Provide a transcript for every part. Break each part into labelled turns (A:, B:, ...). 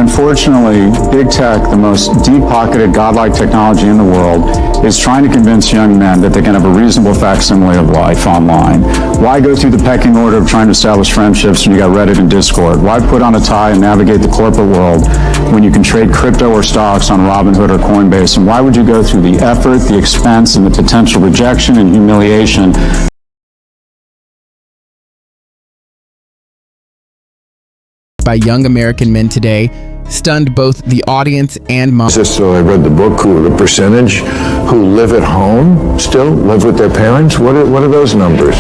A: Unfortunately, big tech, the most deep-pocketed, godlike technology in the world, is trying to convince young men that they can have a reasonable facsimile of life online. Why go through the pecking order of trying to establish friendships when you got Reddit and Discord? Why put on a tie and navigate the corporate world when you can trade crypto or stocks on Robinhood or Coinbase? And why would you go through the effort, the expense, and the potential rejection and humiliation
B: by young American men today stunned both the audience and mom.
C: So I read the book, the percentage who live at home, still live with their parents. What are those numbers?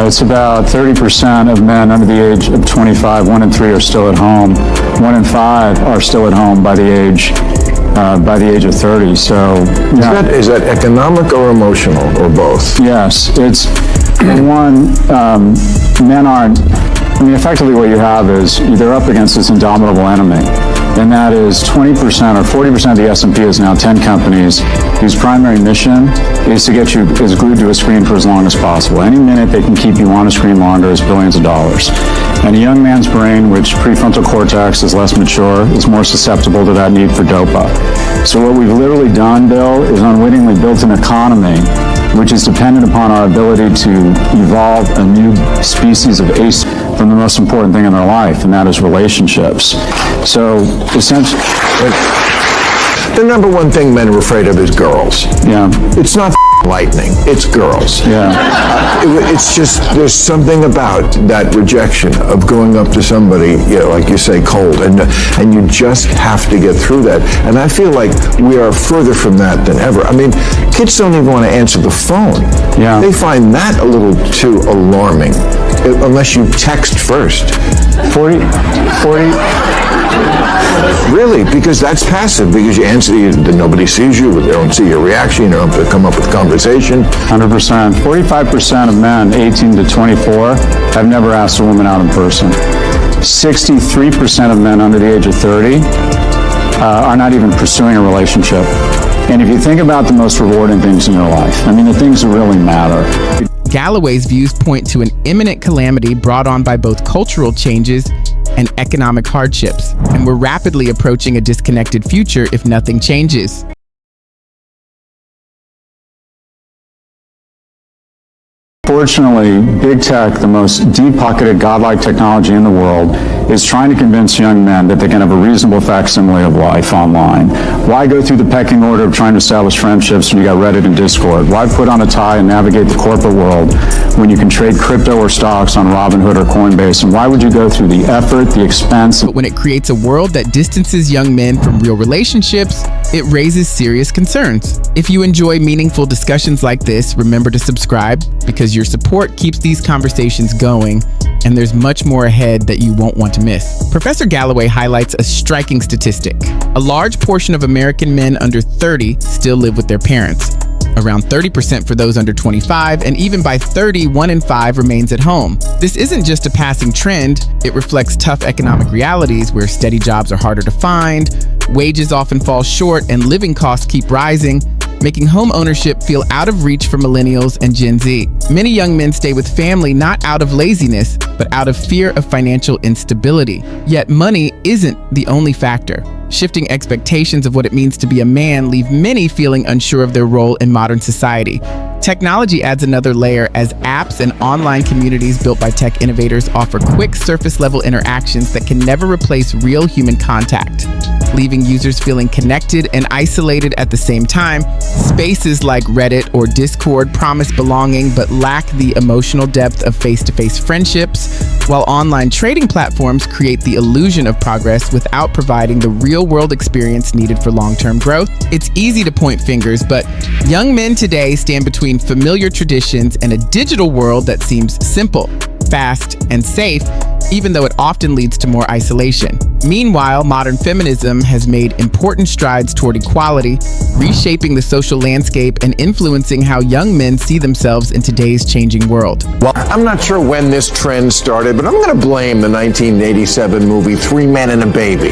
A: It's about 30% of men under the age of 25. 1 in 3 are still at home. 1 in 5 are still at home by the age of 30. So yeah.
C: Is that economic or emotional or both?
A: Yes, it's one. Men aren't. I mean, effectively what you have is they're up against this indomitable enemy, and that is 20% or 40% of the S&P is now 10 companies whose primary mission is to get you as glued to a screen for as long as possible. Any minute they can keep you on a screen longer is billions of dollars. And a young man's brain, which prefrontal cortex is less mature, is more susceptible to that need for dopa. So what we've literally done, Bill, is unwittingly built an economy which is dependent upon our ability to evolve a new species of ace from the most important thing in their life, and that is relationships. So essentially,
C: the number one thing men are afraid of is girls.
A: Yeah.
C: It's not lightning, it's girls.
A: Yeah.
C: It's just, there's something about that rejection of going up to somebody, like you say, cold, and you just have to get through that. And I feel like we are further from that than ever. I mean, kids don't even want to answer the phone.
A: Yeah.
C: They find that a little too alarming, unless you text first.
A: 40.
C: Really, because that's passive, because you answer, nobody sees you, they don't see your reaction, you don't have to come up with conversation.
A: 100%. 45% of men 18 to 24 have never asked a woman out in person. 63% of men under the age of 30 are not even pursuing a relationship. And if you think about the most rewarding things in your life, I mean, the things that really matter.
B: Galloway's views point to an imminent calamity brought on by both cultural changes and economic hardships, and we're rapidly approaching a disconnected future if nothing changes.
A: Fortunately, big tech, the most deep-pocketed, godlike technology in the world, is trying to convince young men that they can have a reasonable facsimile of life online. Why go through the pecking order of trying to establish friendships when you got Reddit and Discord? Why put on a tie and navigate the corporate world when you can trade crypto or stocks on Robinhood or Coinbase? And why would you go through the effort, the expense?
B: But when it creates a world that distances young men from real relationships, it raises serious concerns. If you enjoy meaningful discussions like this, remember to subscribe, because your support keeps these conversations going, and there's much more ahead that you won't want to miss. Professor Galloway highlights a striking statistic. A large portion of American men under 30 still live with their parents. Around 30% for those under 25, and even by 30, 1 in 5 remains at home. This isn't just a passing trend, it reflects tough economic realities where steady jobs are harder to find, wages often fall short, and living costs keep rising, making home ownership feel out of reach for millennials and Gen Z. Many young men stay with family not out of laziness, but out of fear of financial instability. Yet money isn't the only factor. Shifting expectations of what it means to be a man leave many feeling unsure of their role in modern society. Technology adds another layer as apps and online communities built by tech innovators offer quick surface-level interactions that can never replace real human contact, leaving users feeling connected and isolated at the same time. Spaces like Reddit or Discord promise belonging but lack the emotional depth of face-to-face friendships, while online trading platforms create the illusion of progress without providing the real-world experience needed for long-term growth. It's easy to point fingers, but young men today stand between familiar traditions and a digital world that seems simple, fast, and safe, even though it often leads to more isolation. Meanwhile, modern feminism has made important strides toward equality, reshaping the social landscape and influencing how young men see themselves in today's changing world.
C: Well, I'm not sure when this trend started, but I'm going to blame the 1987 movie 3 Men and a Baby.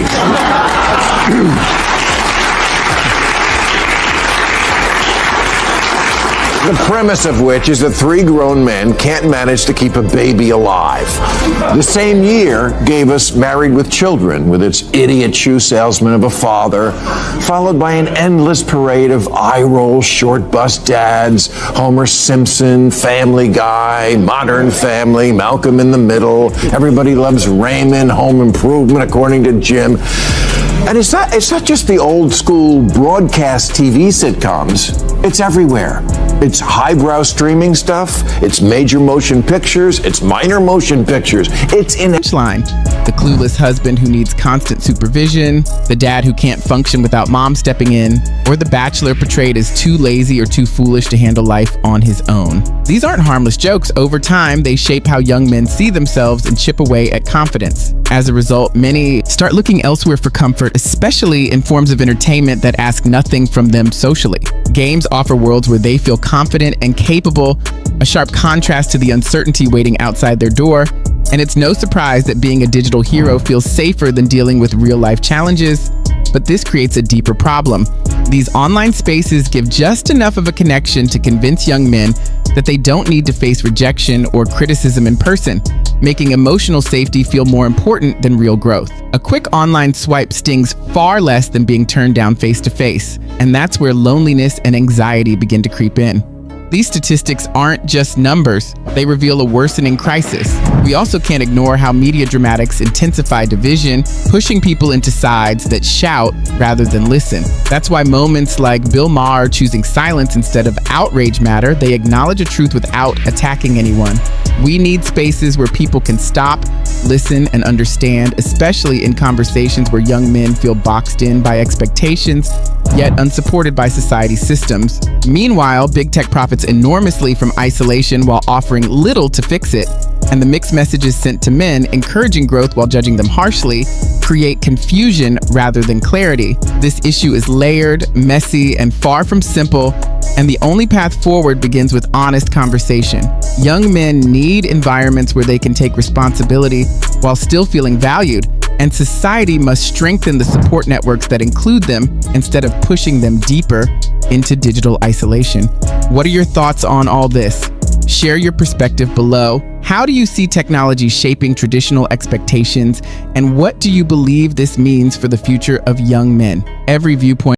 C: The premise of which is that 3 grown men can't manage to keep a baby alive. The same year gave us Married with Children, with its idiot shoe salesman of a father, followed by an endless parade of eye-roll short bus dads, Homer Simpson, Family Guy, Modern Family, Malcolm in the Middle, Everybody Loves Raymond, Home Improvement according to Jim. And it's not just the old school broadcast TV sitcoms. It's everywhere. It's highbrow streaming stuff. It's major motion pictures. It's minor motion pictures. It's in
B: Line. The clueless husband who needs constant supervision, the dad who can't function without mom stepping in, or the bachelor portrayed as too lazy or too foolish to handle life on his own. These aren't harmless jokes. Over time, they shape how young men see themselves and chip away at confidence. As a result, many start looking elsewhere for comfort, especially in forms of entertainment that ask nothing from them socially. Games offer worlds where they feel confident and capable, a sharp contrast to the uncertainty waiting outside their door. And it's no surprise that being a digital hero feels safer than dealing with real-life challenges. But this creates a deeper problem. These online spaces give just enough of a connection to convince young men that they don't need to face rejection or criticism in person, making emotional safety feel more important than real growth. A quick online swipe stings far less than being turned down face-to-face, and that's where loneliness and anxiety begin to creep in. These statistics aren't just numbers, they reveal a worsening crisis. We also can't ignore how media dramatics intensify division, pushing people into sides that shout rather than listen. That's why moments like Bill Maher choosing silence instead of outrage matter. They acknowledge a truth without attacking anyone. We need spaces where people can stop, listen, and understand, especially in conversations where young men feel boxed in by expectations, yet unsupported by society's systems. Meanwhile, big tech profits enormously from isolation while offering little to fix it. And the mixed messages sent to men, encouraging growth while judging them harshly, create confusion rather than clarity. This issue is layered, messy, and far from simple, and the only path forward begins with honest conversation. Young men need environments where they can take responsibility while still feeling valued, and society must strengthen the support networks that include them instead of pushing them deeper into digital isolation. What are your thoughts on all this? Share your perspective below. How do you see technology shaping traditional expectations, and what do you believe this means for the future of young men? Every viewpoint